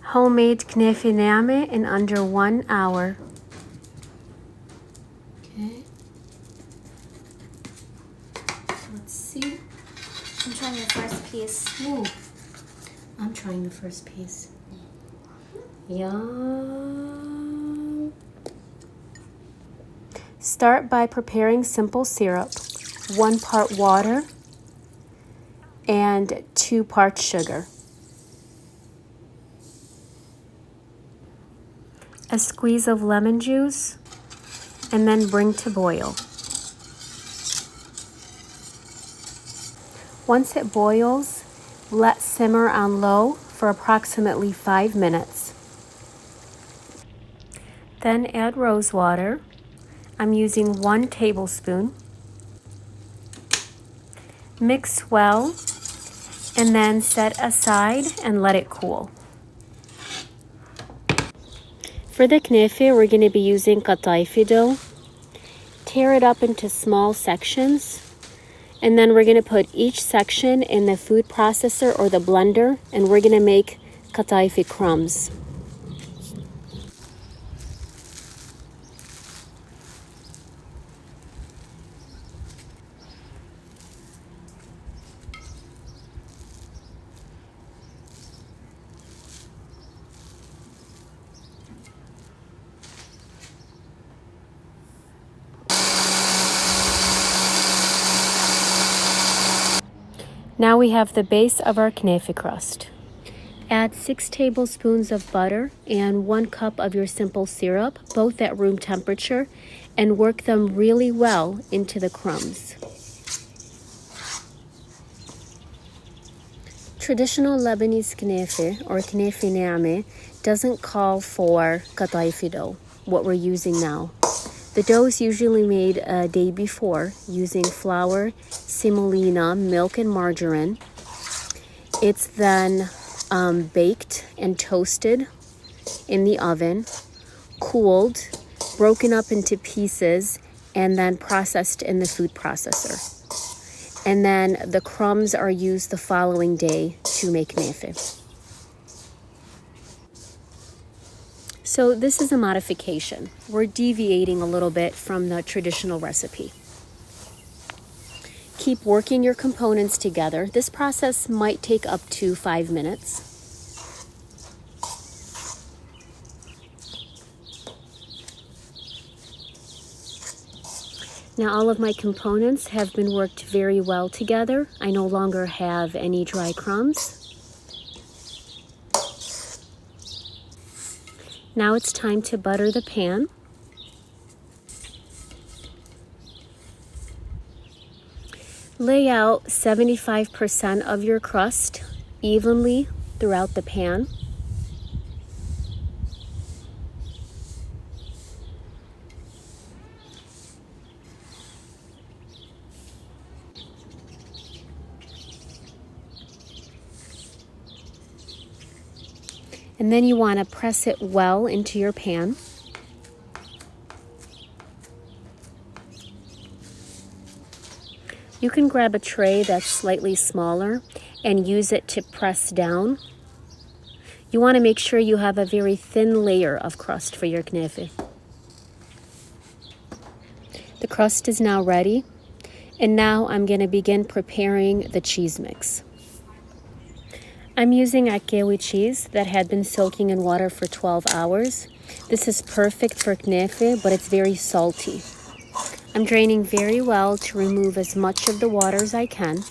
Homemade Knafeh Name in under 1 hour. Okay. Let's see. I'm trying the first piece. Ooh. I'm trying the first piece. Yum. Start by preparing simple syrup. 1 part water and 2 parts sugar. A squeeze of lemon juice, and then bring to boil. Once it boils, let simmer on low for approximately 5 minutes. Then add rose water. I'm using 1 tablespoon. Mix well, and then set aside and let it cool. For the knafeh, we're going to be using Kataifi dough. Tear it up into small sections, and then we're going to put each section in the food processor or the blender, and we're going to make Kataifi crumbs. Now we have the base of our knafeh crust. Add 6 tablespoons of butter and 1 cup of your simple syrup, both at room temperature, and work them really well into the crumbs. Traditional Lebanese knafeh or knafeh name doesn't call for Kataifi dough, what we're using now. The dough is usually made a day before using flour, semolina, milk, and margarine. It's then baked and toasted in the oven, cooled, broken up into pieces, and then processed in the food processor. And then the crumbs are used the following day to make knafeh. So this is a modification. We're deviating a little bit from the traditional recipe. Keep working your components together. This process might take up to 5 minutes. Now all of my components have been worked very well together. I no longer have any dry crumbs. Now it's time to butter the pan. Lay out 75% of your crust evenly throughout the pan. And then you want to press it well into your pan. You can grab a tray that's slightly smaller and use it to press down. You want to make sure you have a very thin layer of crust for your knafeh. The crust is now ready, and now I'm going to begin preparing the cheese mix. I'm using Akawi cheese that had been soaking in water for 12 hours. This is perfect for knafeh, but it's very salty. I'm draining very well to remove as much of the water as I can.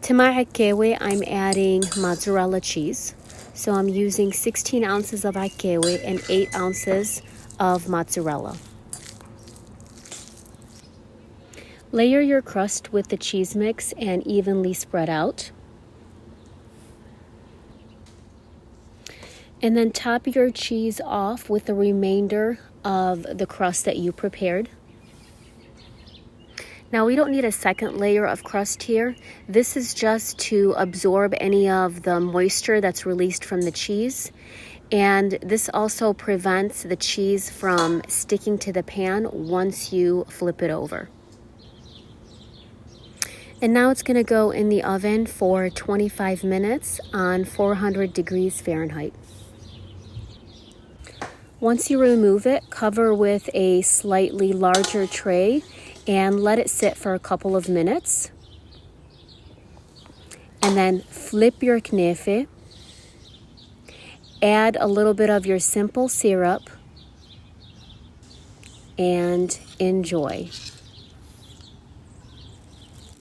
To my Akawi, I'm adding mozzarella cheese. So I'm using 16 ounces of Akawi and 8 ounces of mozzarella. Layer your crust with the cheese mix and evenly spread out. And then top your cheese off with the remainder of the crust that you prepared. Now we don't need a second layer of crust here. This is just to absorb any of the moisture that's released from the cheese. And this also prevents the cheese from sticking to the pan once you flip it over. And now it's going to go in the oven for 25 minutes on 400 degrees Fahrenheit. Once you remove it, cover with a slightly larger tray and let it sit for a couple of minutes. And then flip your knafeh, add a little bit of your simple syrup, and enjoy.